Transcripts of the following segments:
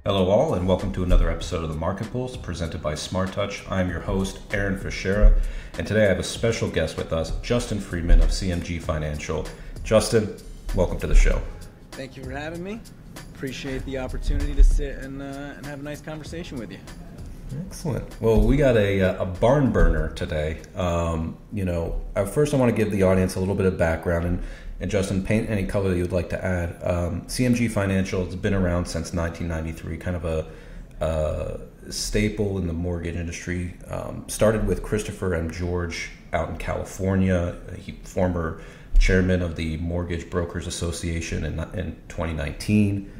Hello all, and welcome to another episode of the Market Pulse presented by Smart Touch. I'm your host, Aaron Fichera, and today I have a special guest with us, Justin Freeman of CMG Financial. Justin, welcome to the show. Thank you for having me. Appreciate the opportunity to sit and have a nice conversation with you. Excellent. Well, we got a barn burner today. First I want to give the audience a little bit of background, and Justin, paint any color that you'd like to add. CMG Financial has been around since 1993, kind of a staple in the mortgage industry. Started with Christopher M. George out in California, former chairman of the Mortgage Brokers Association in 2019.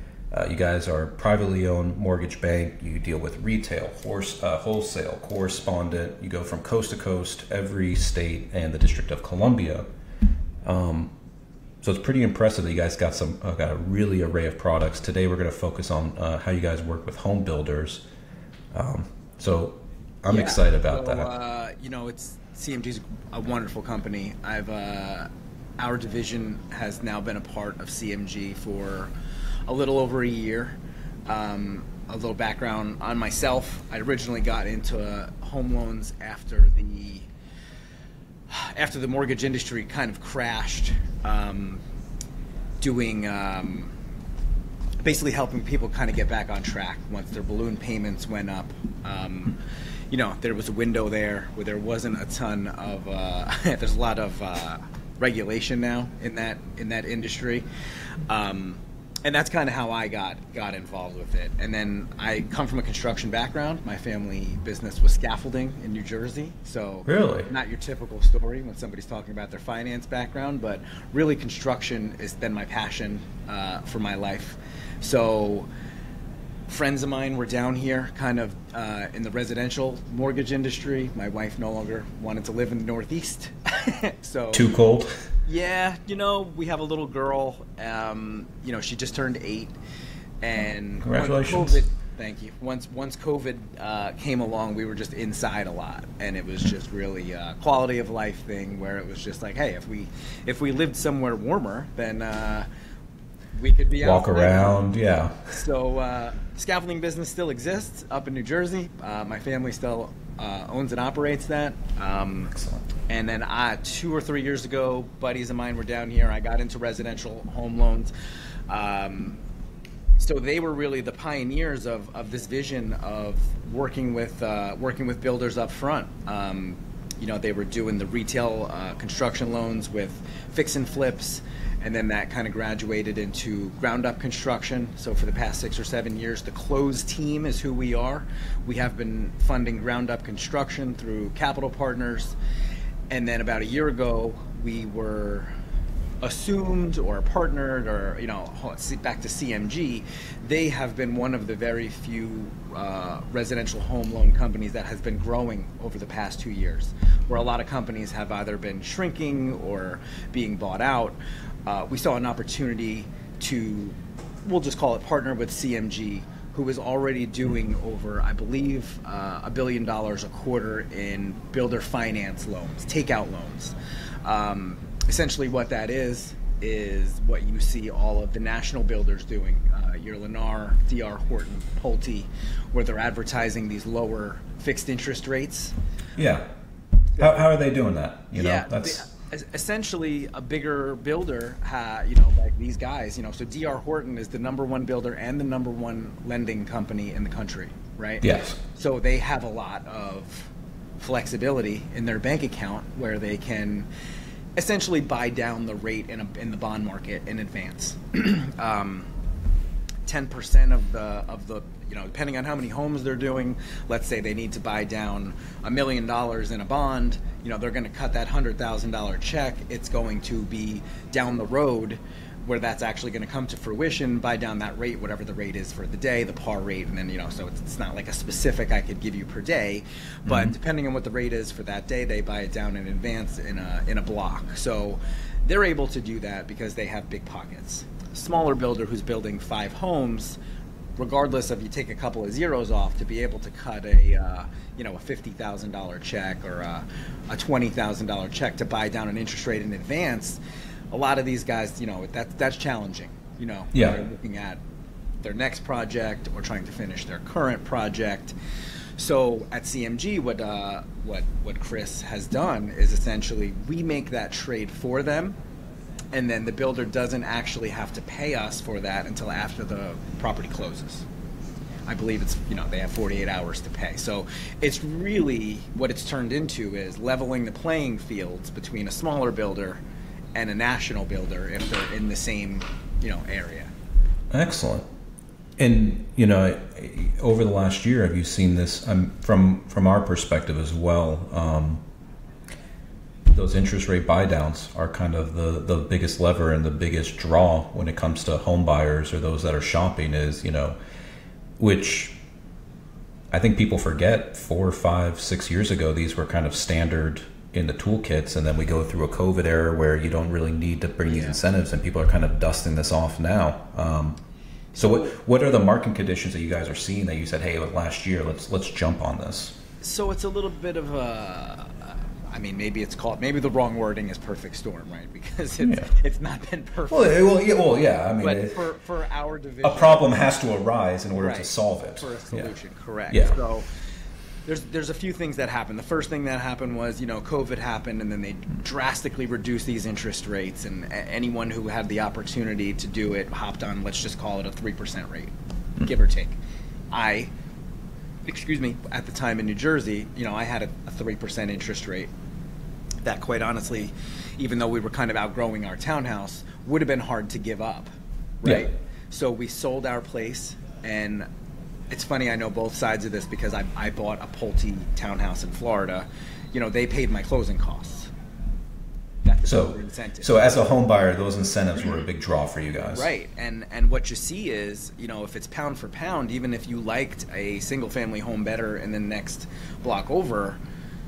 You guys are a privately owned mortgage bank. You deal with retail, wholesale, correspondent. You go from coast to coast, every state and the District of Columbia. So it's pretty impressive that you guys got a really array of products. Today we're going to focus on how you guys work with Homebuilders. So I'm excited about that. It's CMG's a wonderful company. Our division has now been a part of CMG for a little over a year. A little background on myself: I originally got into home loans after the mortgage industry kind of crashed, doing basically helping people kind of get back on track once their balloon payments went up. There was a window there where there wasn't a ton of there's a lot of regulation now in that industry. And that's kind of how I got involved with it. And then I come from a construction background. My family business was scaffolding in New Jersey. So really, not your typical story when somebody's talking about their finance background, but really construction has been my passion for my life. So friends of mine were down here kind of in the residential mortgage industry. My wife no longer wanted to live in the Northeast. So too cold? Yeah, we have a little girl. She just turned 8, and congratulations. Thank you. Once COVID came along, we were just inside a lot, and it was just really a quality of life thing where it was just like, hey, if we lived somewhere warmer, then we could be walk out around. Yeah. So scaffolding business still exists up in New Jersey. My family still owns and operates that. Excellent. And then 2 or 3 years ago, buddies of mine were down here. I got into residential home loans. So they were really the pioneers of this vision of working with builders up front. They were doing the retail construction loans with fix and flips, and then that kind of graduated into ground up construction. So for the past 6 or 7 years, the closed team is who we are. We have been funding ground up construction through capital partners. And then about a year ago, we were assumed or partnered or, back to CMG. They have been one of the very few residential home loan companies that has been growing over the past 2 years, where a lot of companies have either been shrinking or being bought out. We saw an opportunity to, we'll just call it, partner with CMG, who is already doing over, I believe, $1 billion a quarter in builder finance loans, takeout loans. Essentially what that is what you see all of the national builders doing, your Lennar, D.R. Horton, Pulte, where they're advertising these lower fixed interest rates. Yeah. How are they doing that? Essentially, a bigger builder, like these guys, so D.R. Horton is the #1 builder and the #1 lending company in the country, right? Yes. So they have a lot of flexibility in their bank account where they can essentially buy down the rate in the bond market in advance. 10% of the depending on how many homes they're doing, let's say they need to buy down $1 million in a bond, they're going to cut that $100,000 check. It's going to be down the road where that's actually going to come to fruition, buy down that rate, whatever the rate is for the day, the par rate, and then, so it's not like a specific I could give you per day, but depending on what the rate is for that day, they buy it down in advance in a block. So they're able to do that because they have big pockets. Smaller builder who's building 5 homes, regardless of you take a couple of zeros off, to be able to cut a $50,000 check or a $20,000 check to buy down an interest rate in advance, a lot of these guys, that's challenging. Yeah. They're looking at their next project or trying to finish their current project. So at CMG, what Chris has done is essentially we make that trade for them, and then the builder doesn't actually have to pay us for that until after the property closes. I believe it's, they have 48 hours to pay. So it's really, what it's turned into is leveling the playing fields between a smaller builder and a national builder if they're in the same, area. Excellent. And, over the last year, have you seen this from our perspective as well? Those interest rate buy downs are kind of the biggest lever and the biggest draw when it comes to home buyers or those that are shopping is, which I think people forget 4, 5, 6 years ago, these were kind of standard in the toolkits. And then we go through a COVID era where you don't really need to bring these incentives, and people are kind of dusting this off now. So what are the market conditions that you guys are seeing that you said, hey, last year, let's jump on this? So it's a little bit of maybe the wrong wording is perfect storm, right? Because it's not been perfect. Well, yeah. But for our division, a problem has to arise in order to solve it. For a solution, correct. Yeah. So there's a few things that happened. The first thing that happened was, COVID happened, and then they drastically reduced these interest rates, and anyone who had the opportunity to do it hopped on, let's just call it a 3% rate, give or take. At the time in New Jersey, I had a 3% interest rate that, quite honestly, even though we were kind of outgrowing our townhouse, would have been hard to give up, right? Yeah. So we sold our place, and it's funny, I know both sides of this because I bought a Pulte townhouse in Florida. They paid my closing costs. That's the incentive. So as a home buyer, those incentives were a big draw for you guys. Right. And what you see is, if it's pound for pound, even if you liked a single family home better in the next block over,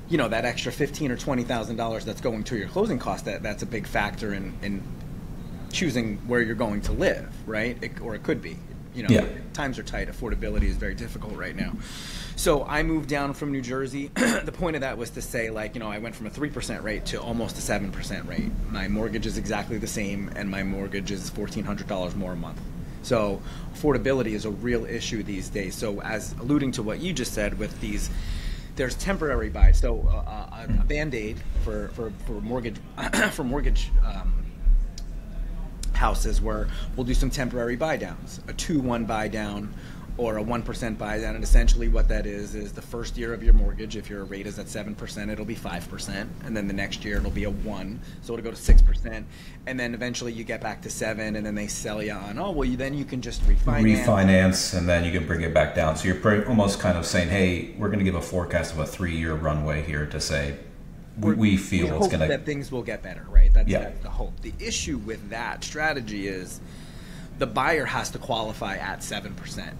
that extra $15,000 or $20,000 that's going to your closing cost, that's a big factor in choosing where you're going to live, right? Or it could be. Times are tight. Affordability is very difficult right now. So I moved down from New Jersey. The point of that was to say, I went from a 3% rate to almost a 7% rate. My mortgage is exactly the same, and my mortgage is $1,400 more a month. So affordability is a real issue these days. So as alluding to what you just said with these, there's temporary buys. So a Band-Aid for mortgage houses where we'll do some temporary buy downs, a 2-1 buy down or a 1% buy down. And essentially what that is the first year of your mortgage, if your rate is at 7%, it'll be 5%. And then the next year it'll be a 1. So it'll go to 6%. And then eventually you get back to 7, and then they sell you on, then you can just refinance. And then you can bring it back down. So you're almost kind of saying, hey, we're going to give a forecast of a 3-year runway here to say, we feel it's going to, that things will get better, right? That's the hope. The issue with that strategy is the buyer has to qualify at 7%.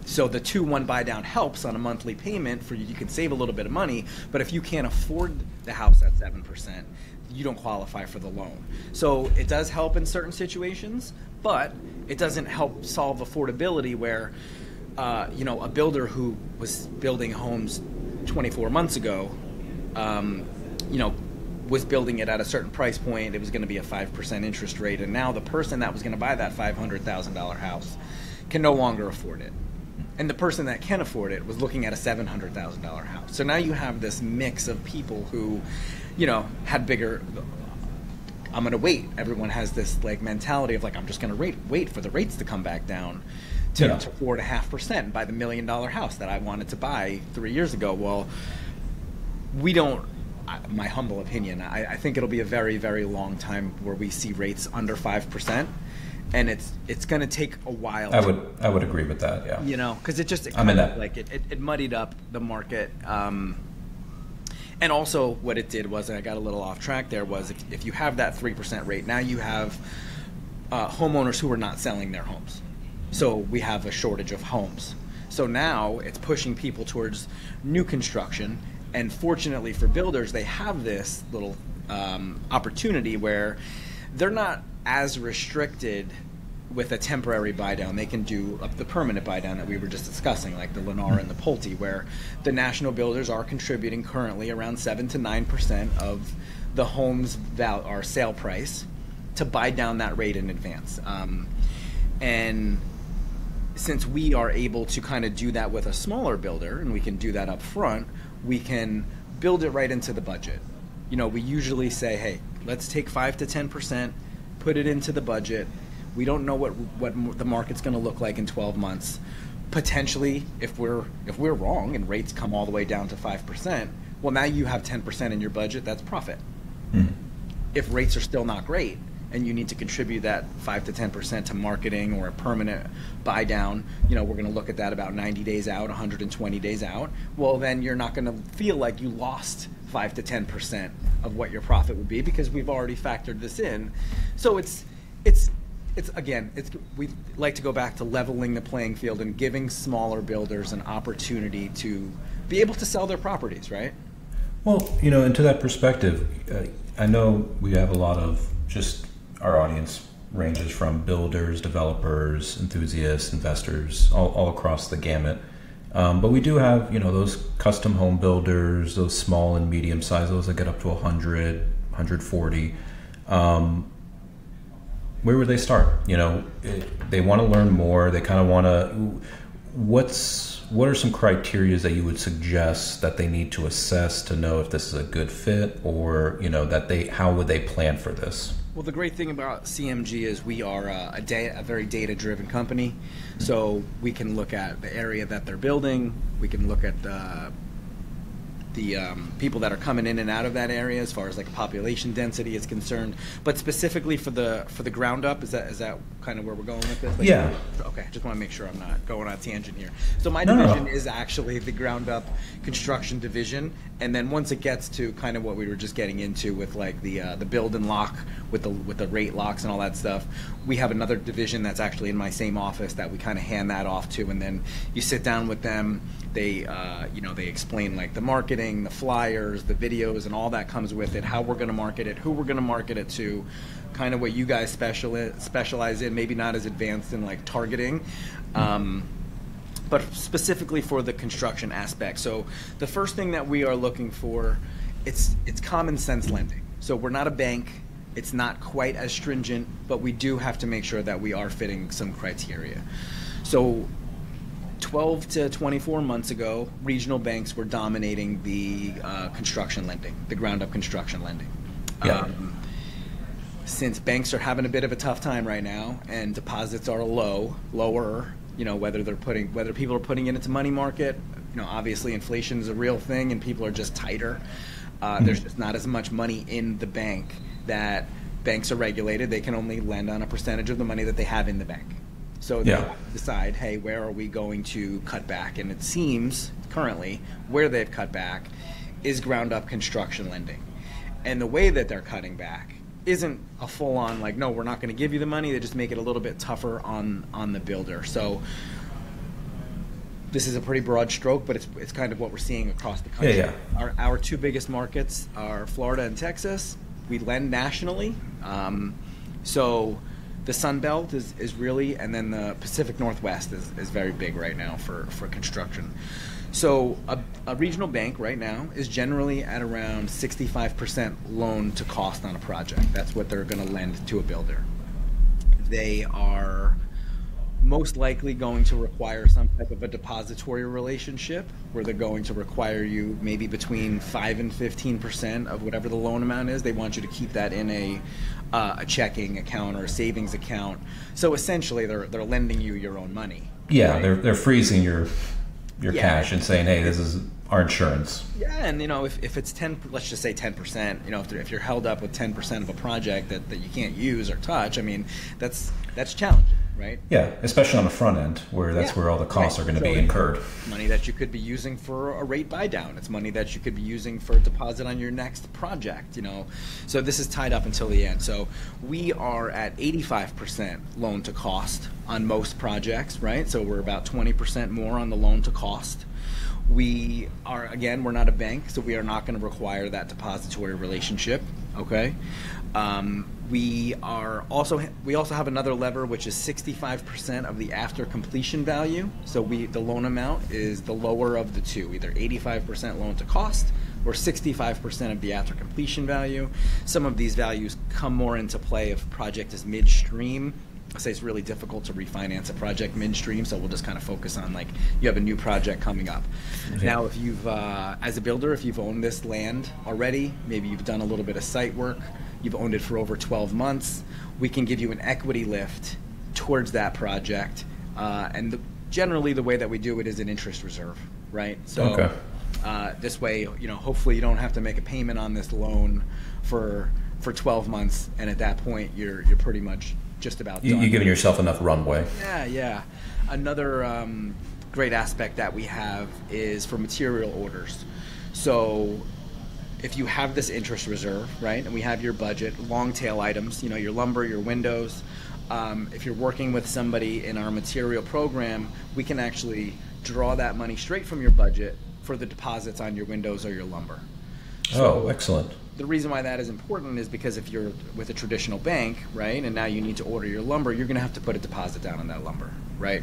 So the 2-1 buy down helps on a monthly payment for you. You can save a little bit of money, but if you can't afford the house at 7%, you don't qualify for the loan. So it does help in certain situations, but it doesn't help solve affordability where, a builder who was building homes 24 months ago, was building it at a certain price point. It was going to be a 5% interest rate, and now the person that was going to buy that $500,000 house can no longer afford it. And the person that can afford it was looking at a $700,000 house. So now you have this mix of people who, had bigger, I'm going to wait. Everyone has this mentality of I'm just going to wait for the rates to come back down to 4.5% and buy the $1 million house that I wanted to buy 3 years ago. Well, we don't, my humble opinion, I think it'll be a very, very long time where we see rates under 5%. And it's going to take a while. I would agree with that. Yeah. Because it muddied up the market. And also what it did was, and I got a little off track there, was if you have that 3% rate, now you have homeowners who are not selling their homes. So we have a shortage of homes. So now it's pushing people towards new construction. And fortunately for builders, they have this little opportunity where they're not as restricted with a temporary buy down. They can do the permanent buy down that we were just discussing, like the Lennar and the Pulte, where the national builders are contributing currently around 7 to 9% of the home's sale price to buy down that rate in advance. And since we are able to kind of do that with a smaller builder, and we can do that up front, we can build it right into the budget. You know, we usually say, hey, let's take 5 to 10%, put it into the budget. We don't know what the market's going to look like in 12 months. Potentially, if we're wrong and rates come all the way down to 5%, well, now you have 10% in your budget. That's profit. Mm-hmm. If rates are still not great, and you need to contribute that 5 to 10% to marketing or a permanent buy down, you know, we're going to look at that about 90 days out, 120 days out. Well, then you're not going to feel like you lost 5 to 10% of what your profit would be, because we've already factored this in. So it's we like to go back to leveling the playing field and giving smaller builders an opportunity to be able to sell their properties, right? Well, you know, and to that perspective, I know we have a lot of just our audience ranges from builders, developers, enthusiasts, investors, all across the gamut. But we do have, you know, those custom home builders, those small and medium size, those that get up to 100, 140. Where would they start? You know, they want to learn more. They kind of want to. What are some criteria that you would suggest that they need to assess to know if this is a good fit, or, you know, how would they plan for this? Well, the great thing about CMG is we are a very data-driven company. So we can look at the area that they're building. We can look at the people that are coming in and out of that area as far as like population density is concerned. But specifically for the ground up, is that kind of where we're going with this? Like, yeah. Okay, just want to make sure I'm not going on a tangent here. So my division is actually the ground up construction division, and then once it gets to kind of what we were just getting into with like the build and lock with the rate locks and all that stuff, we have another division that's actually in my same office that we kind of hand that off to, and then you sit down with them. They they explain like the marketing, the flyers, the videos, and all that comes with it, how we're going to market it, who we're going to market it to, kind of what you guys specialize in, maybe not as advanced in like targeting, but specifically for the construction aspect. So the first thing that we are looking for, it's common sense lending. So we're not a bank. It's not quite as stringent, but we do have to make sure that we are fitting some criteria. So 12 to 24 months ago, regional banks were dominating the construction lending, the ground-up construction lending. Yeah. Since banks are having a bit of a tough time right now, and deposits are lower, you know, whether people are putting it into money market, you know, obviously inflation is a real thing, and people are just tighter. There's just not as much money in the bank. That banks are regulated; they can only lend on a percentage of the money that they have in the bank. So they decide, hey, where are we going to cut back? And it seems currently where they've cut back is ground up construction lending. And the way that they're cutting back isn't a full on like, no, we're not going to give you the money. They just make it a little bit tougher on the builder. So this is a pretty broad stroke, but it's kind of what we're seeing across the country. Yeah. Our two biggest markets are Florida and Texas. We lend nationally. So the Sun Belt is really, and then the Pacific Northwest is very big right now for construction. So a regional bank right now is generally at around 65% loan to cost on a project. That's what they're going to lend to a builder. They are most likely going to require some type of a depository relationship where they're going to require you maybe between 5 and 15% of whatever the loan amount is. They want you to keep that in a checking account or a savings account. So essentially they're lending you your own money. Yeah, right? They're freezing your cash and saying, hey, this is our insurance. Yeah, and you know, if it's 10, let's just say 10%, you know, if you're held up with 10% of a project that you can't use or touch, I mean, that's challenging. Right? Yeah, especially on the front end, where that's where all the costs are going to be incurred. Money that you could be using for a rate buy down. It's money that you could be using for a deposit on your next project, you know. So this is tied up until the end. So we are at 85% loan to cost on most projects, right? So we're about 20% more on the loan to cost. We are, again, we're not a bank, so we are not going to require that depository relationship, okay? We also have another lever, which is 65% of the after completion value. So the loan amount is the lower of the two, either 85% loan to cost or 65% of the after completion value. Some of these values come more into play if project is midstream say it's really difficult to refinance a project midstream, so we'll just kind of focus on like you have a new project coming up. Okay. Now, if you've, as a builder, if you've owned this land already, maybe you've done a little bit of site work, you've owned it for over 12 months, we can give you an equity lift towards that project. And generally the way that we do it is an interest reserve, right? So okay. This way, hopefully you don't have to make a payment on this loan for 12 months, and at that point you're pretty much just about done. You're giving yourself enough runway. Yeah. Another great aspect that we have is for material orders. So if you have this interest reserve, right, and we have your budget, long tail items, your lumber, your windows, if you're working with somebody in our material program, we can actually draw that money straight from your budget for the deposits on your windows or your lumber. So, excellent. The reason why that is important is because if you're with a traditional bank, right, and now you need to order your lumber, you're going to have to put a deposit down on that lumber, right?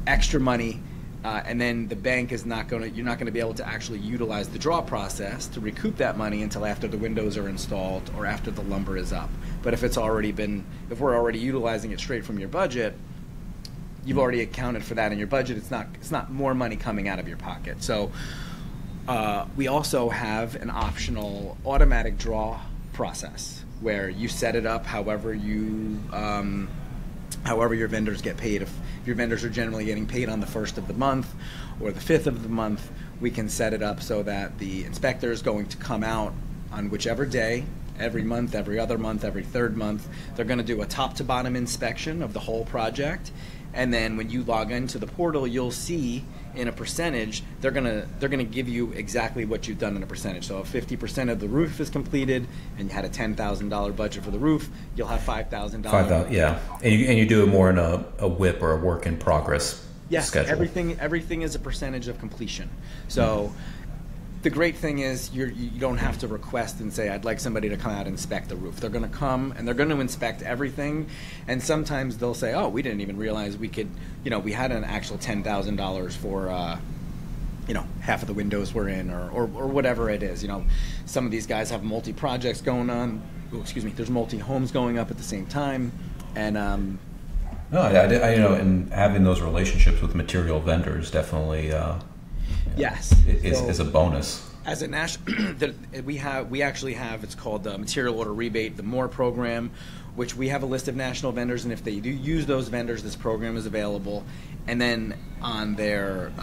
Extra money, and then the bank is not going to, you're not going to be able to actually utilize the draw process to recoup that money until after the windows are installed or after the lumber is up. But if it's already been, if we're already utilizing it straight from your budget, you've already accounted for that in your budget. It's not more money coming out of your pocket. So we also have an optional automatic draw process where you set it up however you however your vendors get paid. If your vendors are generally getting paid on the 1st of the month or the 5th of the month, we can set it up so that the inspector is going to come out on whichever day, every month, every other month, every third month. They're going to do a top to bottom inspection of the whole project, and then when you log into the portal, you'll see in a percentage, they're gonna give you exactly what you've done in a percentage. So if 50% of the roof is completed and you had a $10,000 budget for the roof, you'll have $5,000. $5,000, yeah. And you do it more in a WIP or a work in progress schedule. Everything is a percentage of completion. So the great thing is you don't have to request and say, I'd like somebody to come out and inspect the roof. They're going to come and they're going to inspect everything. And sometimes they'll say, oh, we didn't even realize we could, we had an actual $10,000 for, half of the windows were in or whatever it is. Some of these guys have multi-projects going on. There's multi-homes going up at the same time. And and having those relationships with material vendors definitely yes, is a bonus. As a national, we actually have, it's called the Material Order Rebate, the MORE program, which we have a list of national vendors, and if they do use those vendors, this program is available. And then on their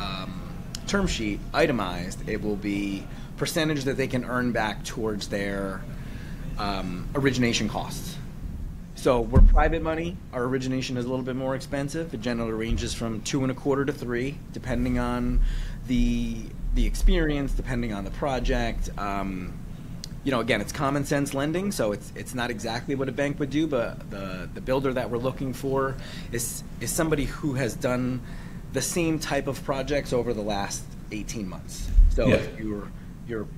term sheet, itemized, it will be percentage that they can earn back towards their origination costs. So we're private money. Our origination is a little bit more expensive. It generally ranges from 2.25 to 3, depending on the experience, depending on the project. Again, it's common sense lending, so it's not exactly what a bank would do, but the builder that we're looking for is somebody who has done the same type of projects over the last 18 months. So yeah. If you're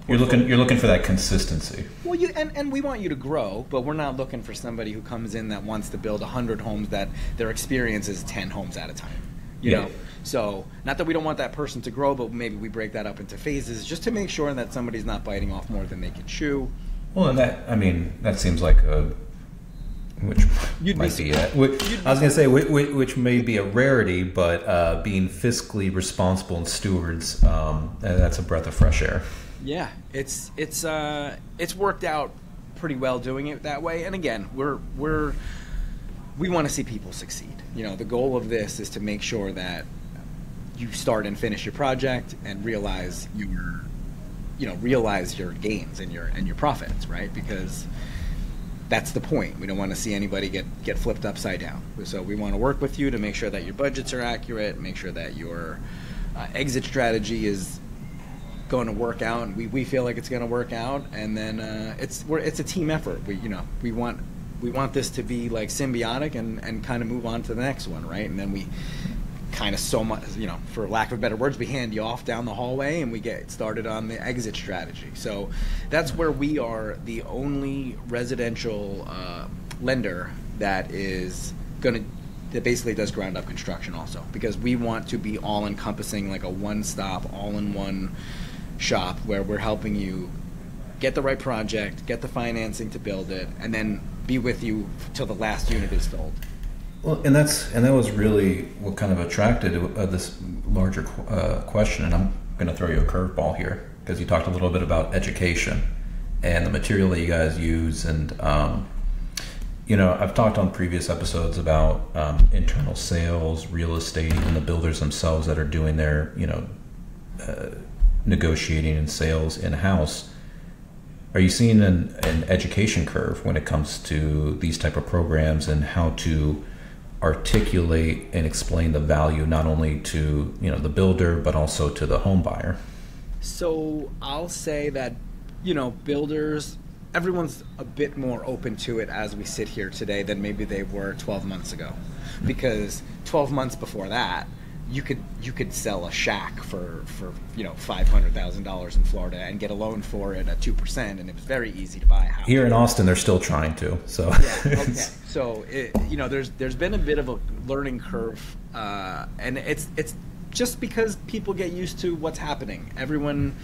looking for that consistency. Well, and we want you to grow, but we're not looking for somebody who comes in that wants to build 100 homes that their experience is 10 homes at a time. You know, so not that we don't want that person to grow, but maybe we break that up into phases just to make sure that somebody's not biting off more than they can chew. Well, and that seems like which might be I was going to say which may be a rarity, but being fiscally responsible and stewards, that's a breath of fresh air. Yeah, it's worked out pretty well doing it that way. And again, we want to see people succeed. The goal of this is to make sure that you start and finish your project and realize your gains and your profits, right? Because that's the point. We don't want to see anybody get flipped upside down. So we want to work with you to make sure that your budgets are accurate, make sure that your exit strategy is going to work out, and we feel like it's going to work out. And then it's a team effort. We want this to be like symbiotic and kind of move on to the next one, right? And then we kind of for lack of better words, we hand you off down the hallway and we get started on the exit strategy. So that's where we are the only residential lender that basically does ground up construction also, because we want to be all encompassing, like a one-stop, all-in-one shop where we're helping you get the right project, get the financing to build it, and then be with you till the last unit is sold. Well, and that was really what kind of attracted this larger question. And I'm going to throw you a curveball here because you talked a little bit about education and the material that you guys use. And I've talked on previous episodes about internal sales, real estate, and the builders themselves that are doing their negotiating and sales in house. Are you seeing an education curve when it comes to these type of programs and how to articulate and explain the value not only to the builder but also to the home buyer? So I'll say that builders, everyone's a bit more open to it as we sit here today than maybe they were 12 months ago, because 12 months before that you could sell a shack for $500,000 in Florida and get a loan for it at 2%, and it was very easy to buy a house. Here in Austin, they're still trying to. So yeah, okay. So there's been a bit of a learning curve, and it's just because people get used to what's happening. Everyone,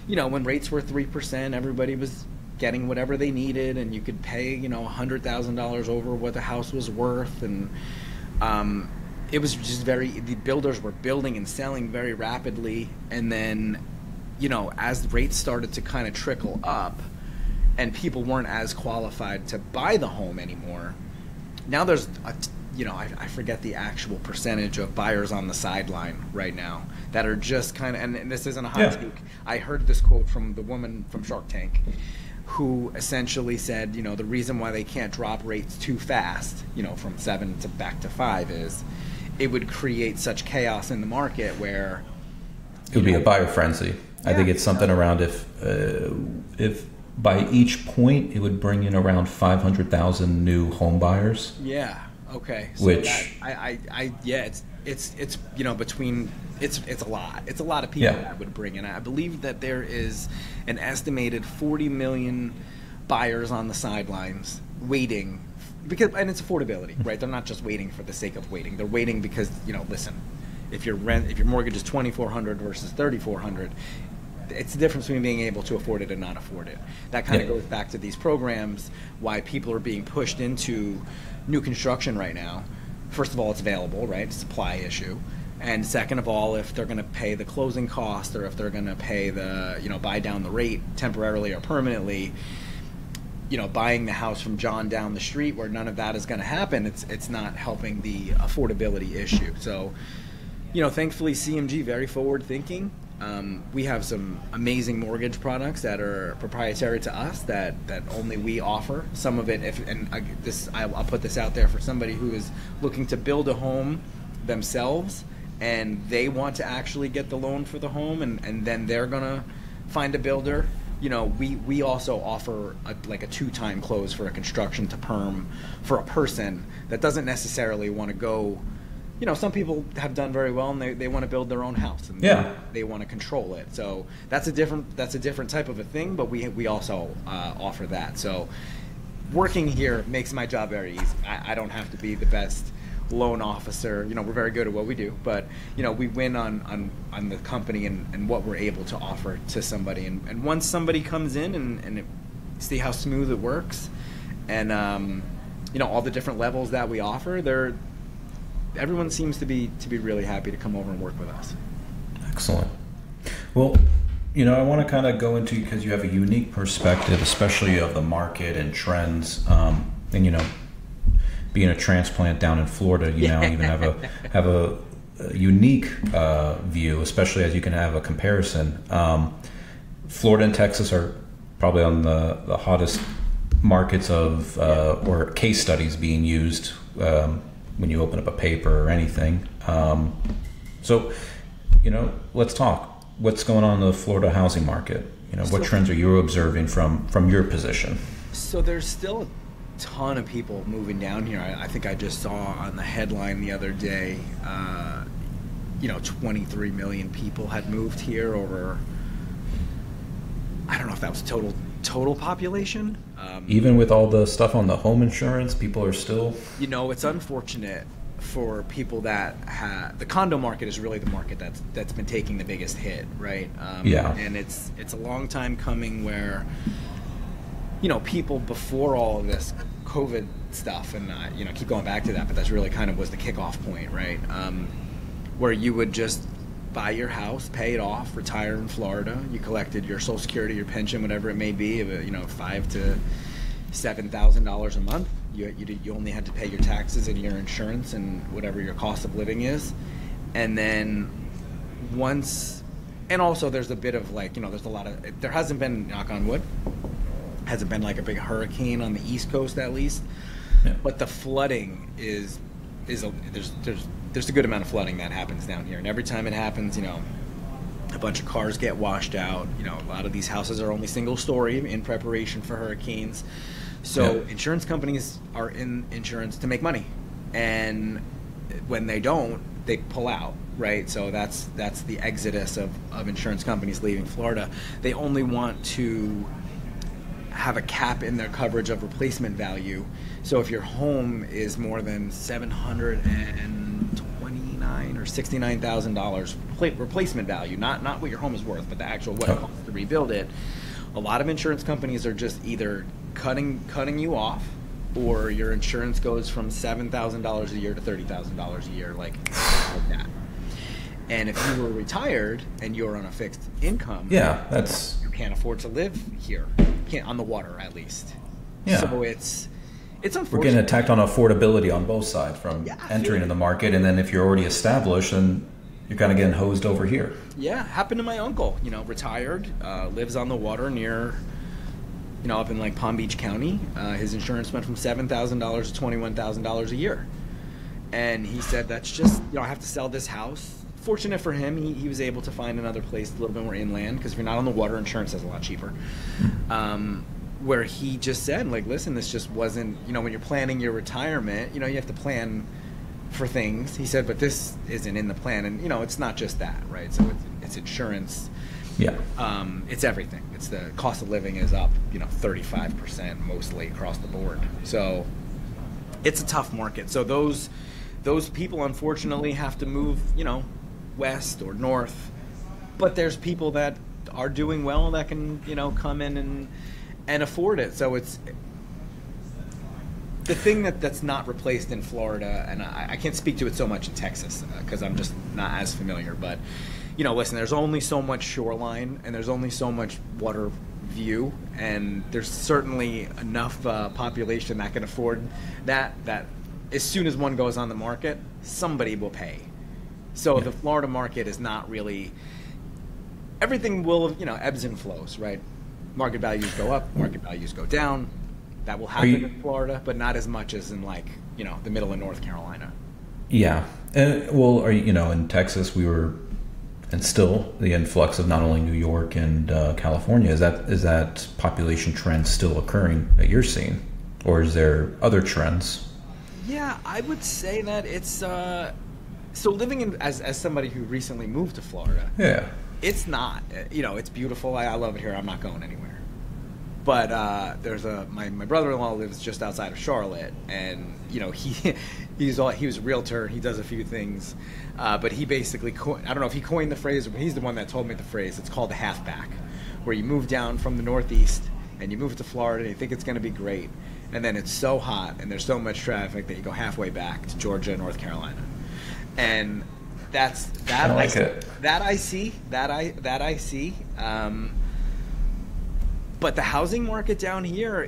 when rates were 3%, everybody was getting whatever they needed, and you could pay $100,000 over what the house was worth, and it was just the builders were building and selling very rapidly. And then, as rates started to kind of trickle up and people weren't as qualified to buy the home anymore, now there's I forget the actual percentage of buyers on the sideline right now that are just kind of, and this isn't a hot take. I heard this quote from the woman from Shark Tank who essentially said, the reason why they can't drop rates too fast, from 7 to back to 5 is it would create such chaos in the market where it would be a buyer frenzy. Yeah. I think it's something around if by each point it would bring in around 500,000 new home buyers. Yeah. Okay. So which it's between it's a lot. It's a lot of people that would bring in. I believe that there is an estimated 40 million buyers on the sidelines waiting. And it's affordability, right? They're not just waiting for the sake of waiting. They're waiting because, listen, if your mortgage is $2,400 versus $3,400, it's the difference between being able to afford it and not afford it. That kind of goes back to these programs, why people are being pushed into new construction right now. First of all, it's available, right? It's a supply issue. And second of all, if they're going to pay the closing cost, or if they're going to pay the, buy down the rate temporarily or permanently, buying the house from John down the street where none of that is going to happen, it's not helping the affordability issue. So, thankfully CMG very forward thinking. We have some amazing mortgage products that are proprietary to us that only we offer. Some of it, I'll put this out there for somebody who is looking to build a home themselves and they want to actually get the loan for the home, and then they're gonna find a builder. We also offer a 2-time close for a construction to perm for a person that doesn't necessarily want to go. Some people have done very well and they want to build their own house and they want to control it. So that's a different type of a thing, but we also offer that. So working here makes my job very easy. I don't have to be the best loan officer. We're very good at what we do, but we win on the company and what we're able to offer to somebody. And once somebody comes in and see how smooth it works, and all the different levels that we offer, everyone seems to be really happy to come over and work with us. Excellent. Well, I want to kind of go into, because you have a unique perspective, especially of the market and trends, and being a transplant down in Florida, you now even have a unique view, especially as you can have a comparison. Florida and Texas are probably on the hottest markets of or case studies being used when you open up a paper or anything. So, let's talk. What's going on in the Florida housing market? What trends are you observing from your position? So there's still a ton of people moving down here. I think I just saw on the headline the other day, 23 million people had moved here over, I don't know if that was total population. Even with all the stuff on the home insurance, people are still... it's unfortunate for people that the condo market is really the market that's been taking the biggest hit, right? And it's a long time coming where, people before all of this COVID stuff, and keep going back to that, but that's really kind of was the kickoff point, right? Where you would just buy your house, pay it off, retire in Florida. You collected your Social Security, your pension, whatever it may be, $5,000 to $7,000 a month. You only had to pay your taxes and your insurance and whatever your cost of living is, and then and also there's a bit of there's a lot of, there hasn't been, knock on wood, hasn't been like a big hurricane on the East Coast at least, but the flooding there's a good amount of flooding that happens down here, and every time it happens, a bunch of cars get washed out. A lot of these houses are only single story in preparation for hurricanes. So insurance companies are in insurance to make money, and when they don't, they pull out, right? So that's the exodus of insurance companies leaving Florida. They only want to have a cap in their coverage of replacement value. So if your home is more than $729,000 or $69,000 replacement value, not what your home is worth, but the actual what it costs to rebuild it, a lot of insurance companies are just either cutting you off, or your insurance goes from $7,000 a year to $30,000 a year, like that. And if you were retired and you were on a fixed income, you can't afford to live here, on the water at least. Yeah. So it's unfortunate. We're getting attacked on affordability on both sides from entering in the market, and then if you're already established, then you're kind of getting hosed over here. Yeah, happened to my uncle. Retired, lives on the water near, up in like Palm Beach County. His insurance went from $7,000 to $21,000 a year, and he said, "That's just, I have to sell this house." Fortunate for him, he was able to find another place a little bit more inland, because if you're not on the water, insurance is a lot cheaper. Where he just said, listen, this just wasn't, when you're planning your retirement, you have to plan for things. He said, but this isn't in the plan, and it's not just that, right? So it's insurance. Yeah. It's everything. It's the cost of living is up, 35% mostly across the board. So it's a tough market. So those people unfortunately have to move, west or north. But there's people that are doing well that can, come in and afford it. So it's the thing that's not replaced in Florida, and I can't speak to it so much in Texas because I'm just not as familiar. But listen, there's only so much shoreline, and there's only so much water view, and there's certainly enough population that can afford that as soon as one goes on the market, somebody will pay. So the Florida market is not really, everything will, ebbs and flows, right? Market values go up, market values go down. That will happen in Florida, but not as much as in the middle of North Carolina. Yeah. Well, in Texas, we were, and still the influx of not only New York and California, is that population trend still occurring that you're seeing, or is there other trends? Yeah, I would say that it's so living in as somebody who recently moved to Florida. Yeah, it's not. It's beautiful. I love it here. I'm not going anywhere. But there's my brother-in-law lives just outside of Charlotte, and he was a realtor. He does a few things, but he basically I don't know if he coined the phrase, but he's the one that told me the phrase. It's called the halfback, where you move down from the Northeast and you move to Florida and you think it's going to be great, and then it's so hot and there's so much traffic that you go halfway back to Georgia and North Carolina, and that's that. I see. But the housing market down here,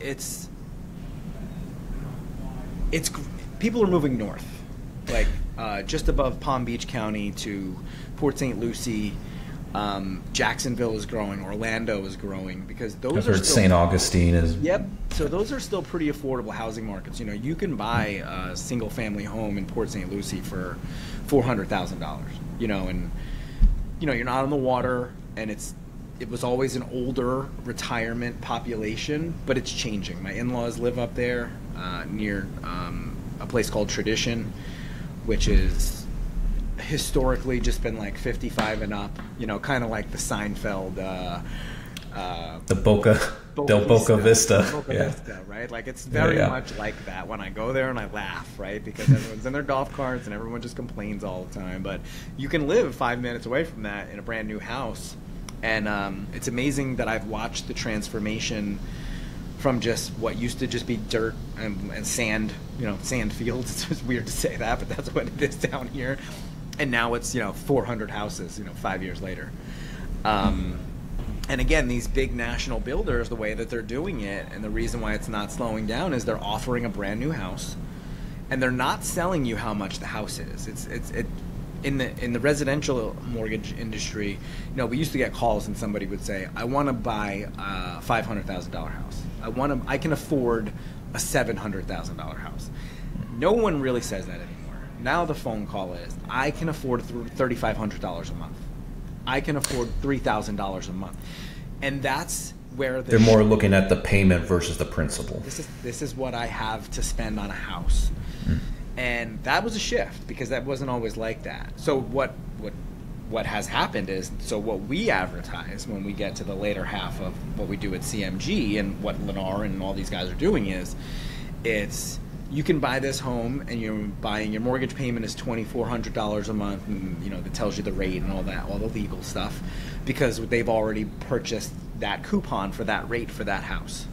it's people are moving north, just above Palm Beach County to Port St. Lucie. Jacksonville is growing, Orlando is growing, because those are still, St. Augustine is. Yep. So those are still pretty affordable housing markets. You can buy a single family home in Port St. Lucie for $400,000. And you're not on the water, and it was always an older retirement population, but it's changing. My in-laws live up there near a place called Tradition, which is historically just been 55 and up, kind of like the Seinfeld, the Boca Vista. Vista, right? It's very much like that. When I go there and I laugh, right? Because everyone's in their golf carts and everyone just complains all the time. But you can live 5 minutes away from that in a brand new house. And it's amazing that I've watched the transformation from just what used to just be dirt and sand, sand fields. It's just weird to say that, but that's what it is down here. And now it's 400 houses 5 years later. And again, these big national builders, the way that they're doing it, and the reason why it's not slowing down is they're offering a brand new house, and they're not selling you how much the house is. In the residential mortgage industry, we used to get calls and somebody would say, "I want to buy a $500,000 house. I can afford a $700,000 house." No one really says that anymore. Now the phone call is, "I can afford $3,500 a month. I can afford $3,000 a month," and that's where they're more looking at the payment versus the principal. This is what I have to spend on a house. And that was a shift, because that wasn't always like that. So what has happened is, so what we advertise when we get to the later half of what we do at CMG and what Lennar and all these guys are doing is, it's, you can buy this home and your mortgage payment is $2,400 a month, and that tells you the rate and all that, all the legal stuff, because they've already purchased that coupon for that rate for that house.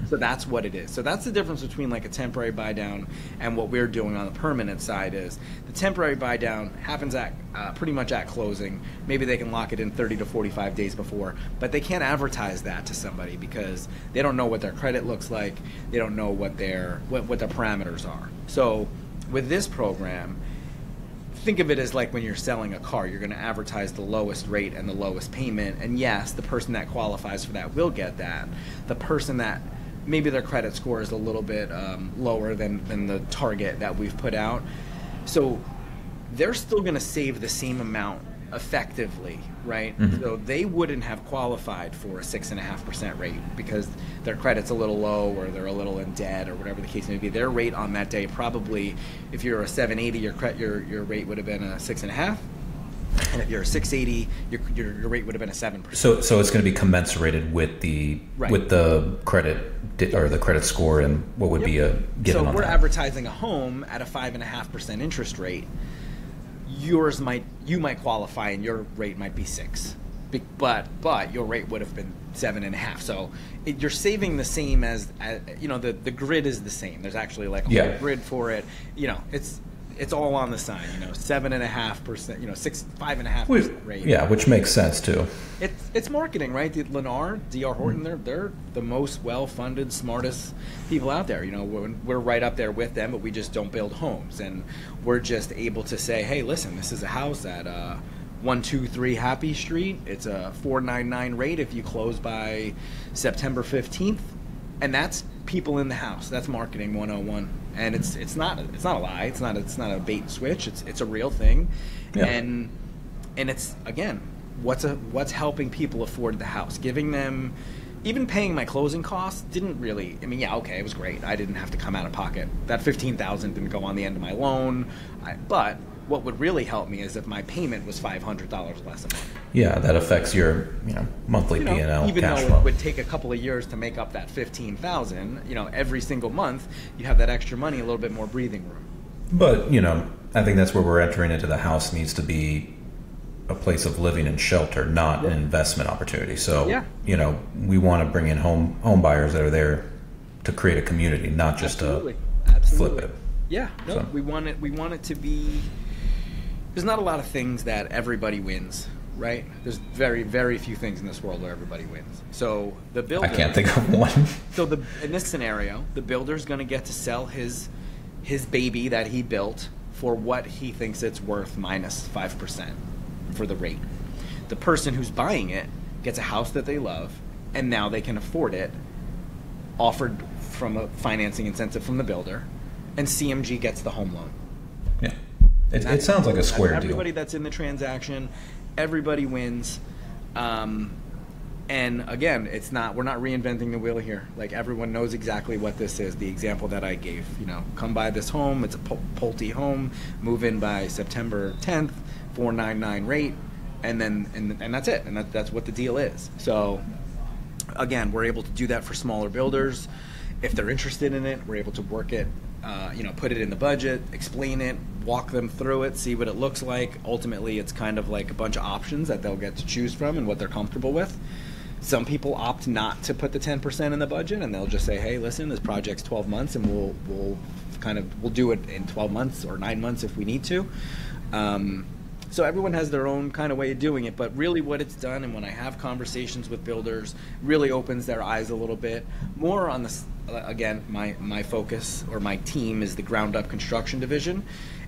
So that's what it is. So that's the difference between like a temporary buy down and what we're doing on the permanent side. Is the temporary buy down happens at pretty much at closing. Maybe they can lock it in 30 to 45 days before, but they can't advertise that to somebody because they don't know what their credit looks like. They don't know what their parameters are. So with this program, think of it as like when you're selling a car, you're going to advertise the lowest rate and the lowest payment. And yes, the person that qualifies for that will get that. The person that maybe their credit score is a little bit lower than the target that we've put out, so they're still going to save the same amount effectively, right? So they wouldn't have qualified for a 6.5% rate because their credit's a little low, or they're a little in debt, or whatever the case may be. Their rate on that day, probably, if you're a 780, your rate would have been a 6.5, and if you're a 680, your rate would have been a 7%. So it's going to be commensurated with the credit or the credit score and what would be a given. So on we're that. advertising a home at a 5.5% interest rate. You might qualify and your rate might be 6, but your rate would have been 7.5. So you're saving the same as the grid is the same. There's actually like a whole grid for it. It's all on the sign. 7.5%. 5.5% rate. Yeah, which makes sense too. It's marketing, right? Lennar, D.R. Horton, they're the most well-funded, smartest people out there. We're right up there with them, but we just don't build homes, and we're just able to say, hey, listen, this is a house at 123 Happy Street. It's a 4.99 rate if you close by September 15th, and that's people in the house. That's marketing 101, and it's not a lie. It's not a bait and switch. It's a real thing, and it's, again, what's helping people afford the house, giving them, even paying my closing costs didn't really, it was great. I didn't have to come out of pocket. That $15,000 didn't go on the end of my loan, but what would really help me is if my payment was $500 less a month. Yeah, that affects your monthly P&L even cash though flow. It would take a couple of years to make up that $15,000, every single month you have that extra money, a little bit more breathing room. But I think that's where we're entering into. The house needs to be a place of living and shelter, not an investment opportunity. So we want to bring in home buyers that are there to create a community, not just to flip it. Yeah, we want it to be. There's not a lot of things that everybody wins, right? There's very, very few things in this world where everybody wins. So the builder, I can't think of one. So in this scenario, the builder's going to get to sell his baby that he built for what he thinks it's worth minus 5% for the rate. The person who's buying it gets a house that they love, and now they can afford it, offered from a financing incentive from the builder, and CMG gets the home loan. Yeah. It sounds like a square deal. Everybody that's in the transaction, everybody wins. And again, we're not reinventing the wheel here. Like, everyone knows exactly what this is. The example that I gave, come buy this home. It's a Pulte home. Move in by September 10th, 4.99 rate, and that's it. And that's what the deal is. So again, we're able to do that for smaller builders. If they're interested in it, we're able to work it, put it in the budget, explain it, walk them through it, see what it looks like. Ultimately, it's kind of like a bunch of options that they'll get to choose from and what they're comfortable with. Some people opt not to put the 10% in the budget, and they'll just say, hey, listen, this project's 12 months, and we'll do it in 12 months or 9 months if we need to. So everyone has their own kind of way of doing it, but really what it's done, and when I have conversations with builders, really opens their eyes a little bit more on this. Again, my focus or my team is the ground up construction division,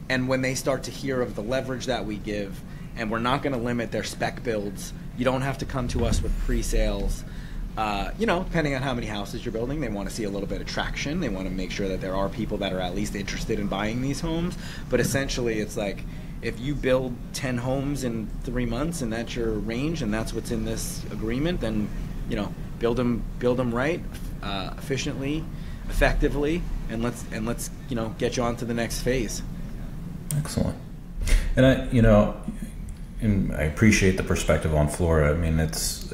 and when they start to hear of the leverage that we give, and we're not going to limit their spec builds, you don't have to come to us with pre-sales. Depending on how many houses you're building, they want to see a little bit of traction. They want to make sure that there are people that are at least interested in buying these homes. But essentially, it's like, if you build 10 homes in 3 months and that's your range and that's what's in this agreement, then build them right, efficiently, effectively, and let's get you on to the next phase. Excellent. And I appreciate the perspective on Florida. I mean, it's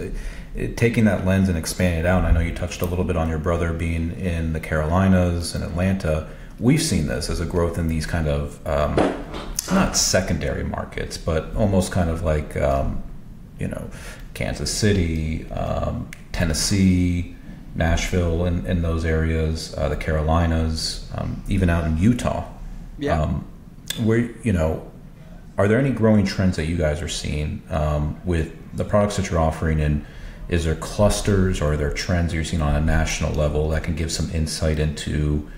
taking that lens and expanding it out. And I know you touched a little bit on your brother being in the Carolinas and Atlanta. We've seen this as a growth in these kind of not secondary markets, but almost kind of like Kansas City, Tennessee, Nashville, in those areas, the Carolinas, even out in Utah. Yeah. Where are there any growing trends that you guys are seeing with the products that you're offering, and is there clusters or are there trends you're seeing on a national level that can give some insight into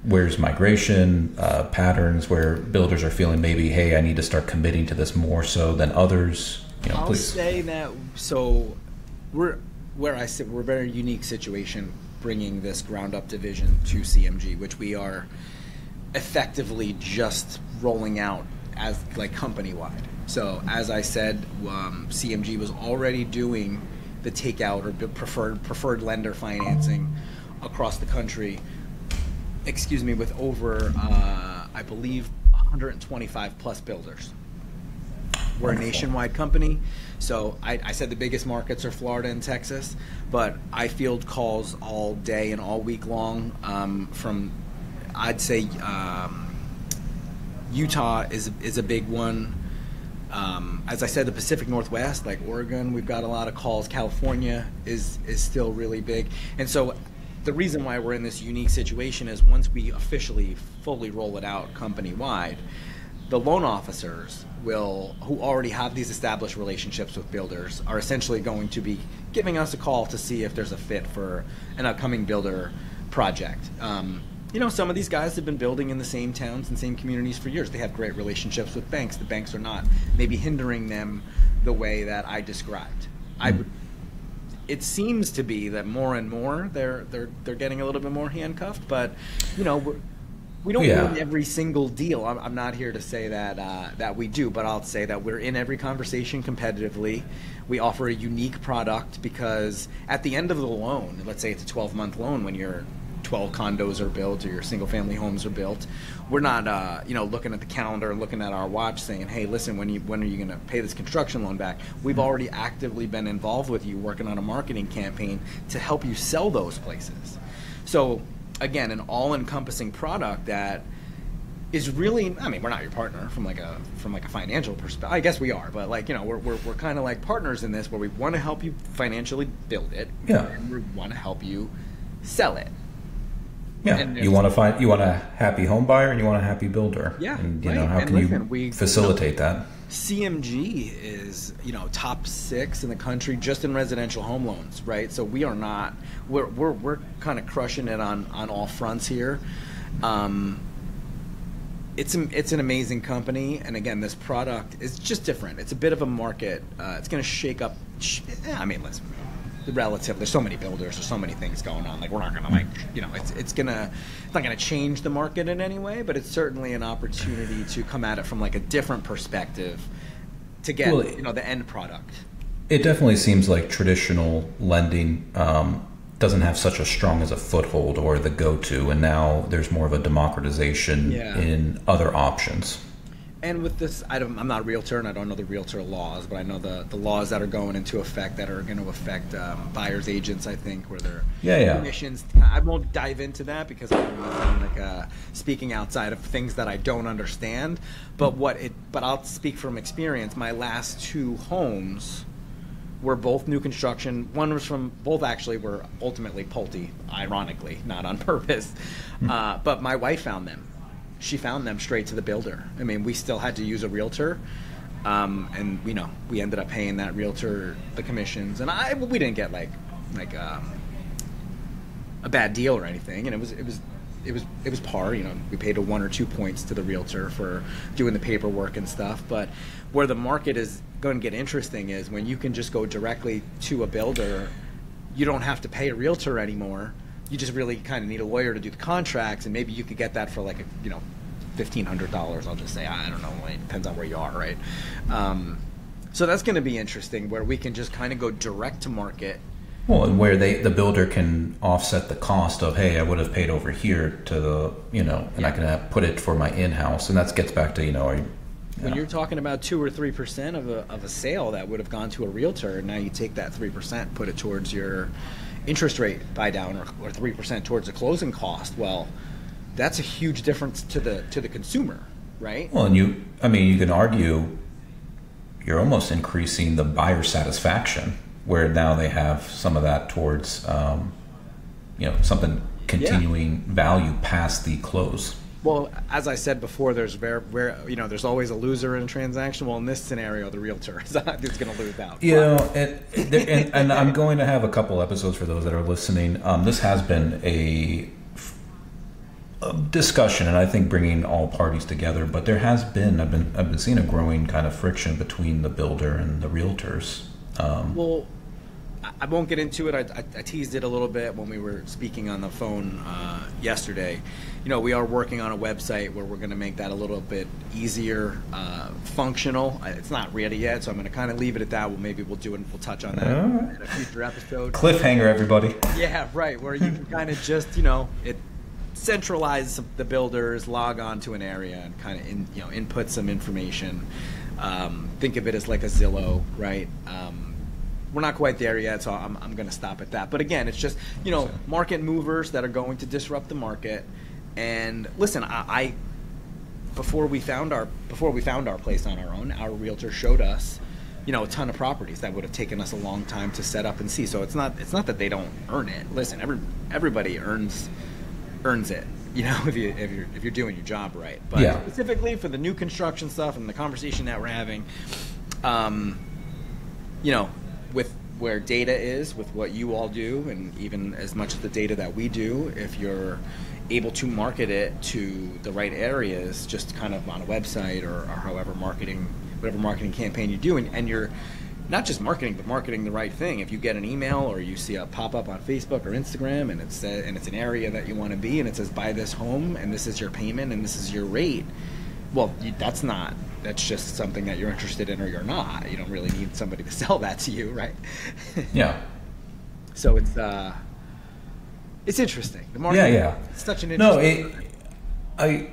where's migration patterns, where builders are feeling maybe, hey, I need to start committing to this more so than others? I'll please. say that. So we're a very unique situation bringing this ground up division to CMG, which we are effectively just rolling out as like company wide. So as I said, CMG was already doing the takeout or preferred lender financing across the country. With over, I believe, 125 plus builders. We're a nationwide company. So I said the biggest markets are Florida and Texas, but I field calls all day and all week long from, I'd say, Utah is a big one. As I said, the Pacific Northwest, like Oregon, we've got a lot of calls. California is still really big. And so the reason why we're in this unique situation is once we officially fully roll it out company-wide, the loan officers who already have these established relationships with builders, are essentially going to be giving us a call to see if there's a fit for an upcoming builder project. Some of these guys have been building in the same towns and same communities for years. They have great relationships with banks. The banks are not maybe hindering them the way that I described. It seems to be that more and more they're getting a little bit more handcuffed, but we don't win every single deal. I'm not here to say that we do, but I'll say that we're in every conversation competitively. We offer a unique product because at the end of the loan, let's say it's a 12-month loan when your 12 condos are built or your single-family homes are built, we're not looking at the calendar and looking at our watch saying, hey, listen, when are you going to pay this construction loan back? We've already actively been involved with you working on a marketing campaign to help you sell those places. So again, an all-encompassing product that is really, we're not your partner from like a financial perspective. I guess we are, but we're kind of like partners in this, where we want to help you financially build it, and we want to help you sell it. Yeah, you want a happy home buyer and you want a happy builder. Yeah, and how can you facilitate that? CMG is top 6 in the country just in residential home loans, right? So we're kind of crushing it on all fronts here. It's an amazing company, and again, this product is just different. It's a bit of a market. It's going to shake up. Listen. Relative, there's so many builders, there's so many things going on. Like, we're not gonna it's not gonna change the market in any way, but it's certainly an opportunity to come at it from like a different perspective to get the end product. It definitely seems like traditional lending doesn't have such a strong as a foothold or the go-to, and now there's more of a democratization in other options. And with this, I'm not a realtor, and I don't know the realtor laws, but I know the laws that are going into effect that are going to affect buyers agents, I think, where their commissions. I won't dive into that because I'm speaking outside of things that I don't understand. But I'll speak from experience. My last 2 homes were both new construction. One was from, both actually were ultimately Pulte, ironically, not on purpose. But my wife found them. She found them straight to the builder. I mean, we still had to use a realtor. And we ended up paying that realtor the commissions, and we didn't get like a bad deal or anything, and it was par. We paid a 1 or 2 points to the realtor for doing the paperwork and stuff. But where the market is going to get interesting is when you can just go directly to a builder. You don't have to pay a realtor anymore. You just really kind of need a lawyer to do the contracts, and maybe you could get that for like $1,500. I'll just say, I don't know. It depends on where you are, right? So that's going to be interesting, where we can just kind of go direct to market. Well, and where the builder can offset the cost of, hey, I would have paid over here to the, and I can put it for my in-house, and that gets back to, when you're talking about 2 or 3% of a sale that would have gone to a realtor, and now you take that 3%, put it towards your interest rate buy down, or 3% towards the closing cost. Well, that's a huge difference to the consumer, right? Well, and you can argue you're almost increasing the buyer satisfaction, where now they have some of that towards, something continuing value past the close. Well, as I said before, there's there's always a loser in a transaction. Well, in this scenario, the realtor is going to lose out. And I'm going to have a couple episodes for those that are listening. This has been a discussion, and I think bringing all parties together. But there has been, I've been seeing a growing kind of friction between the builder and the realtors. Well, I won't get into it. I teased it a little bit when we were speaking on the phone yesterday. We are working on a website where we're going to make that a little bit easier, functional. It's not ready yet, so I'm going to kind of leave it at that. Maybe we'll touch on that in a future episode. Cliffhanger, everybody. Yeah, right. Where you can kind of just, it centralize the builders, log on to an area, and kind of input some information. Think of it as like a Zillow, right? We're not quite there yet, so I'm going to stop at that. But again, it's just market movers that are going to disrupt the market. And listen, before we found our place on our own, our realtor showed us a ton of properties that would have taken us a long time to set up and see. So it's not that they don't earn it. Listen, everybody earns it. If you're doing your job right. But specifically for the new construction stuff and the conversation that we're having, with where data is, with what you all do, and even as much of the data that we do, if you're able to market it to the right areas, just kind of on a website or whatever marketing campaign you do, and you're not just marketing, but marketing the right thing. If you get an email or you see a pop-up on Facebook or Instagram, and it's an area that you want to be, and it says buy this home, and this is your payment, and this is your rate, well, that's just something that you're interested in or you're not. You don't really need somebody to sell that to you, right? Yeah. So it's interesting. The market, it's such an interesting. I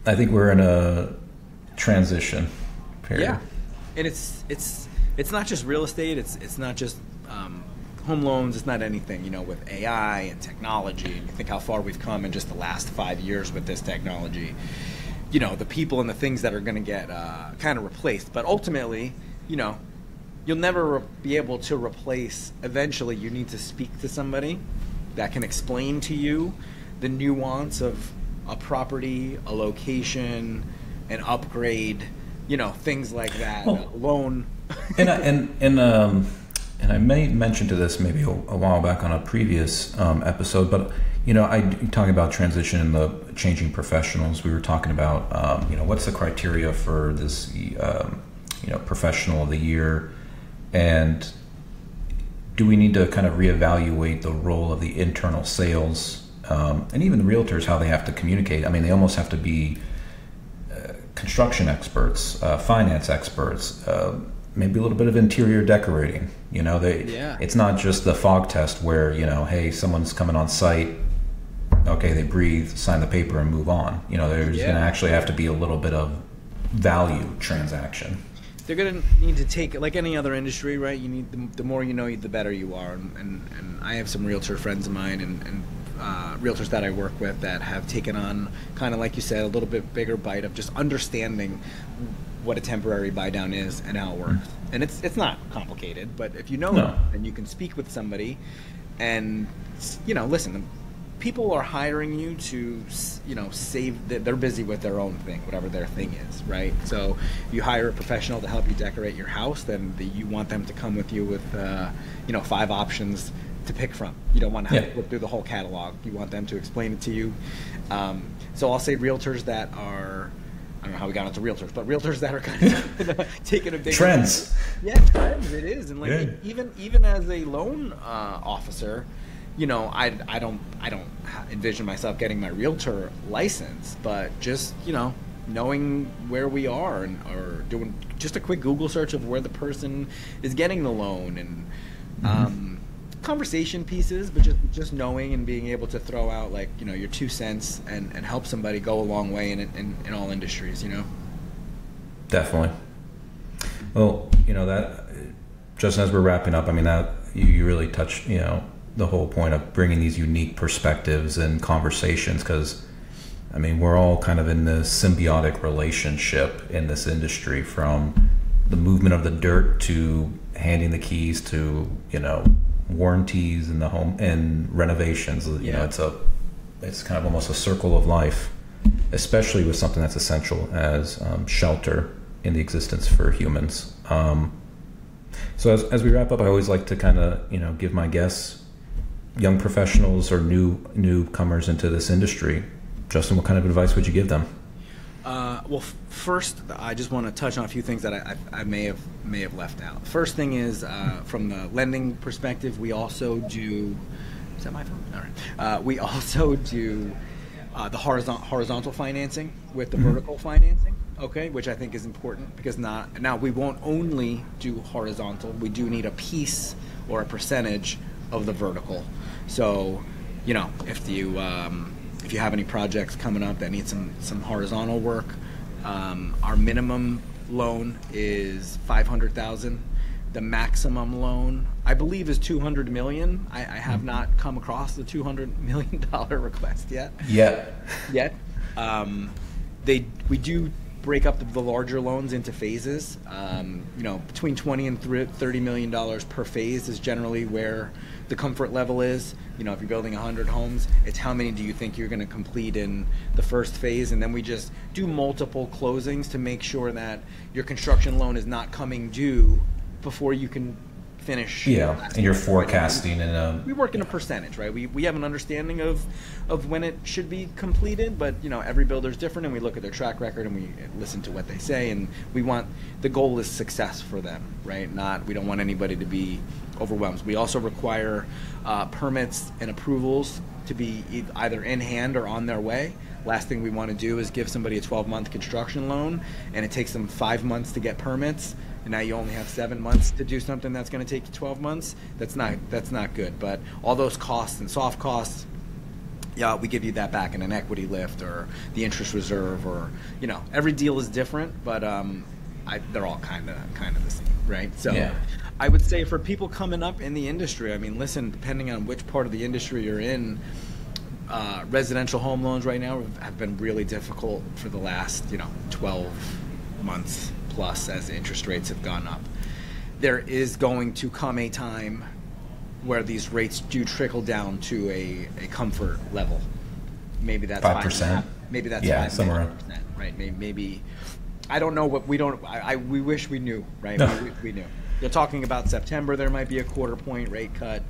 think we're in a transition period. Yeah, and it's not just real estate. It's not just home loans. It's not anything. With AI and technology, and you think how far we've come in just the last 5 years with this technology. The people and the things that are going to get kind of replaced. But ultimately, you'll never be able to replace. Eventually, you need to speak to somebody that can explain to you the nuance of a property, a location, an upgrade, things like that, loan. and I may mention to this maybe a while back on a previous episode, but I talking about transition and the changing professionals. We were talking about what's the criteria for this professional of the year, and do we need to kind of reevaluate the role of the internal sales and even the realtors, how they have to communicate? I mean, they almost have to be construction experts, finance experts, maybe a little bit of interior decorating. It's not just the fog test where hey, someone's coming on site. Okay, they breathe, sign the paper, and move on. There's going to actually have to be a little bit of value transaction. They're going to need to take, like any other industry, right? You need the more you know, the better you are. And I have some realtor friends of mine and realtors that I work with that have taken on, kind of like you said, a little bit bigger bite of just understanding what a temporary buy down is and how it works. and it's not complicated, but if you know No. and you can speak with somebody, and listen, people are hiring you to save. They're busy with their own thing, whatever their thing is, right? So you hire a professional to help you decorate your house, then you want them to come with you with 5 options to pick from. You don't want to have to flip through the whole catalog. You want them to explain it to you. So I'll say realtors that are, I don't know how we got into realtors, but realtors that are kind of taking a big Trends. Yeah, trends. It is, and like even as a loan officer, I don't envision myself getting my realtor license, but just knowing where we are or doing just a quick Google search of where the person is getting the loan and conversation pieces, but just knowing and being able to throw out like your 2 cents and help somebody go a long way in all industries. Definitely. Well, that, Justin, as we're wrapping up, I mean, that you really touched the whole point of bringing these unique perspectives and conversations, because I mean we're all kind of in this symbiotic relationship in this industry, from the movement of the dirt to handing the keys to warranties in the home and renovations. It's kind of almost a circle of life, especially with something that's essential as shelter in the existence for humans. So as we wrap up, I always like to kind of give my guests, young professionals or newcomers into this industry, Justin, what kind of advice would you give them? Well, first, I just want to touch on a few things that I may have left out. First thing is, from the lending perspective, we also do. Is that my phone? All right. We also do the horizontal financing with the vertical financing. Okay, which I think is important, because now we won't only do horizontal. We do need a piece or a percentage of the vertical. So, if you have any projects coming up that need some horizontal work, our minimum loan is $500,000. The maximum loan, I believe, is $200 million. I have not come across the $200 million request yet. Yet. We do break up the larger loans into phases. Between $20 and $30 million per phase is generally where the comfort level is. If you're building 100 homes, it's how many do you think you're going to complete in the first phase, and then we just do multiple closings to make sure that your construction loan is not coming due before you can finish. Yeah, and you're forecasting, and we work in a percentage, right? We have an understanding of when it should be completed, but every builder is different, and we look at their track record and we listen to what they say, and the goal is success for them, right? We don't want anybody to be overwhelmed. We also require permits and approvals to be either in hand or on their way. Last thing we want to do is give somebody a 12-month construction loan, and it takes them 5 months to get permits, and now you only have 7 months to do something that's going to take you 12 months. That's not good. But all those costs and soft costs, we give you that back in an equity lift or the interest reserve, or every deal is different, but they're all kind of the same, right? So I would say for people coming up in the industry, I mean, listen, depending on which part of the industry you're in, residential home loans right now have been really difficult for the last 12 months plus as interest rates have gone up. There is going to come a time where these rates do trickle down to a comfort level. Maybe that's 5%. Maybe that's somewhere 5%, right? Maybe I don't know what we don't. We wish we knew, right? No. We knew. They're talking about September. There might be a 1/4 point rate cut.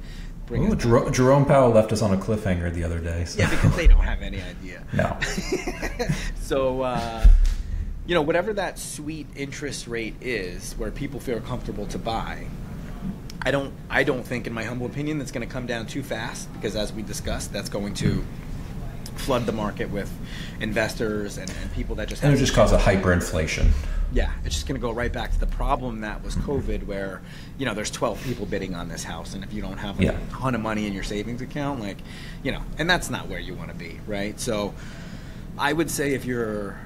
Jerome Powell left us on a cliffhanger the other day. So. Yeah, because they don't have any idea. No. So, whatever that sweet interest rate is, where people feel comfortable to buy, I don't think, in my humble opinion, that's going to come down too fast, because as we discussed, that's going to flood the market with investors and people that just. And it just cause a hyperinflation. Yeah, it's just going to go right back to the problem that was COVID, where there's 12 people bidding on this house, and if you don't have a ton of money in your savings account, and that's not where you want to be, right? So I would say, if you're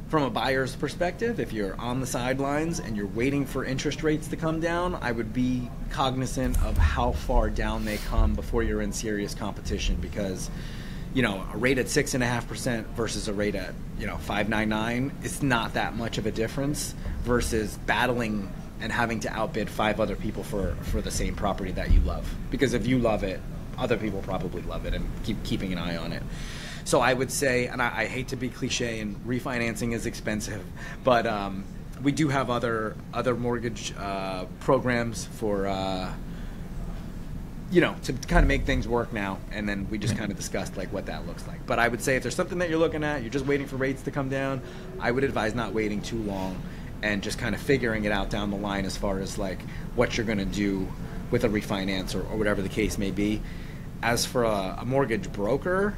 from a buyer's perspective, if you're on the sidelines and you're waiting for interest rates to come down, I would be cognizant of how far down they come before you're in serious competition, because a rate at 6.5% versus a rate at 5.99, it's not that much of a difference, versus battling and having to outbid 5 other people for the same property that you love. Because if you love it, other people probably love it and keeping an eye on it. So I would say, and I hate to be cliche, and refinancing is expensive, but we do have other mortgage programs for to kind of make things work now, and then we just kind of discussed like what that looks like. But I would say if there's something that you're looking at, you're just waiting for rates to come down, I would advise not waiting too long and just kind of figuring it out down the line as far as like what you're going to do with a refinance or whatever the case may be. As for a mortgage broker,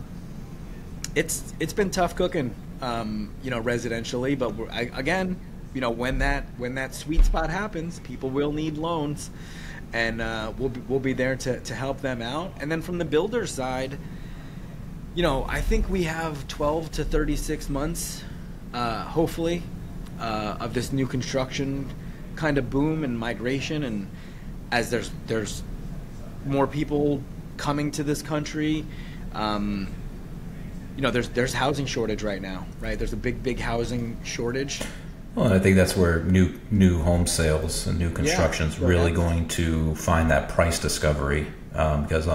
it's been tough cooking, residentially, but again, when that sweet spot happens, people will need loans, and we'll be there to help them out. And then from the builder side, I think we have 12 to 36 months, hopefully, of this new construction kind of boom and migration, and as there's more people coming to this country, there's housing shortage right now, right? There's a big housing shortage. Well, and I think that's where new home sales and new construction is really going to find that price discovery, because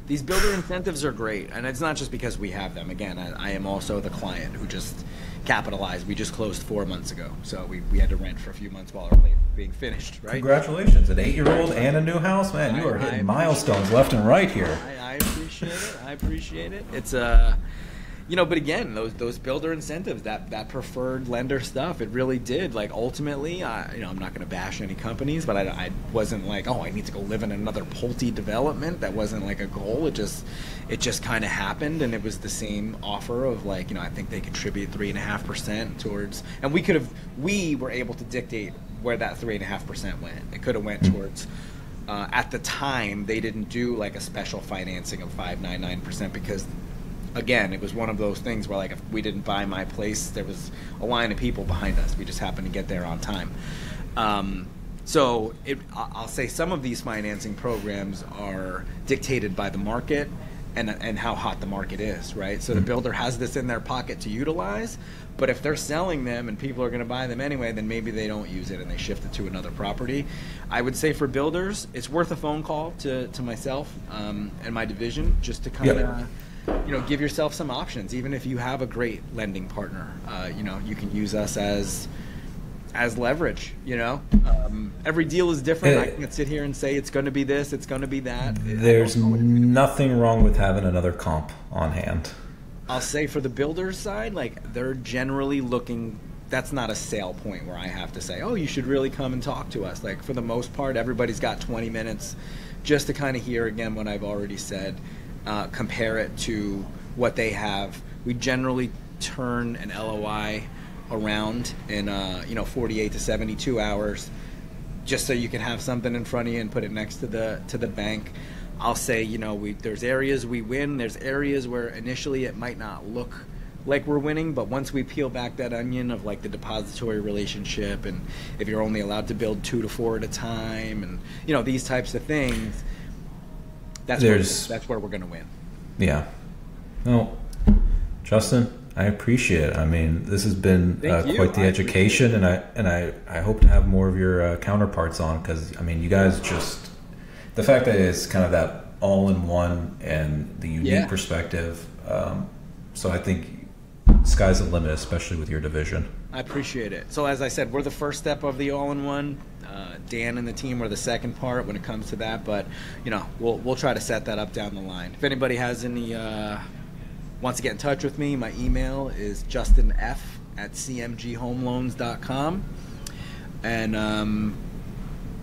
these builder incentives are great, and it's not just because we have them. Again, I am also the client who just capitalized. We just closed 4 months ago, so we had to rent for a few months while our place was being finished, right? Congratulations, an 8-year-old and a new house, man. You are hitting milestones left and right here. I appreciate it. It's but again, those builder incentives, that preferred lender stuff, it really did. Like ultimately, I'm not going to bash any companies, but I wasn't like, oh, I need to go live in another Pulte development. That wasn't like a goal. It just kind of happened, and it was the same offer of like, I think they contribute 3.5% towards, and we were able to dictate where that 3.5% went. It could have went towards. At the time, they didn't do like a special financing of 5.99% because, again, it was one of those things where like if we didn't buy my place, there was a line of people behind us. We just happened to get there on time. I'll say some of these financing programs are dictated by the market and how hot the market is, right? So the builder has this in their pocket to utilize, but if they're selling them and people are going to buy them anyway, then maybe they don't use it and they shift it to another property. I would say for builders, it's worth a phone call to myself and my division just to kind of give yourself some options. Even if you have a great lending partner, you can use us as leverage. Every deal is different. I can't sit here and say it's going to be this, it's going to be that. There's nothing wrong with having another comp on hand. I'll say for the builder's side, like they're generally looking. That's not a sale point where I have to say, oh, you should really come and talk to us. Like for the most part, everybody's got 20 minutes just to kind of hear again what I've already said. Compare it to what they have. We generally turn an LOI around in 48 to 72 hours, just so you can have something in front of you and put it next to the bank. I'll say there's areas we win. There's areas where initially it might not look like we're winning, but once we peel back that onion of like the depository relationship, and if you're only allowed to build 2 to 4 at a time, and these types of things. That's where we're going to win. Yeah. Well, Justin, I appreciate it. I mean, this has been quite the education, and I hope to have more of your counterparts on, because I mean, you guys just, the fact that it's kind of that all-in-one and the unique perspective. So I think sky's the limit, especially with your division. I appreciate it. So as I said, we're the first step of the all-in-one. Dan and the team are the second part when it comes to that, but we'll try to set that up down the line. If anybody has any wants to get in touch with me, my email is justinf@cmghomeloans.com. And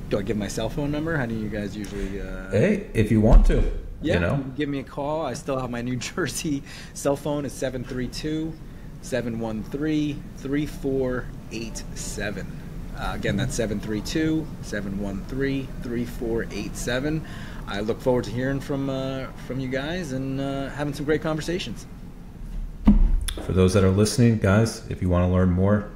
do I give my cell phone number? How do you guys usually? Hey, if you want to, give me a call. I still have my New Jersey cell phone. It's 732-713-3487. Again, that's 732-713-3487. I look forward to hearing from you guys and having some great conversations. For those that are listening, guys, if you want to learn more,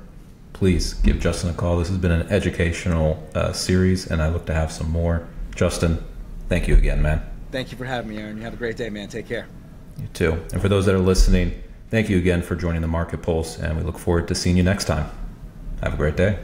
please give Justin a call. This has been an educational series, and I look to have some more. Justin, thank you again, man. Thank you for having me, Aaron. You have a great day, man. Take care. You too. And for those that are listening, thank you again for joining the Market Pulse, and we look forward to seeing you next time. Have a great day.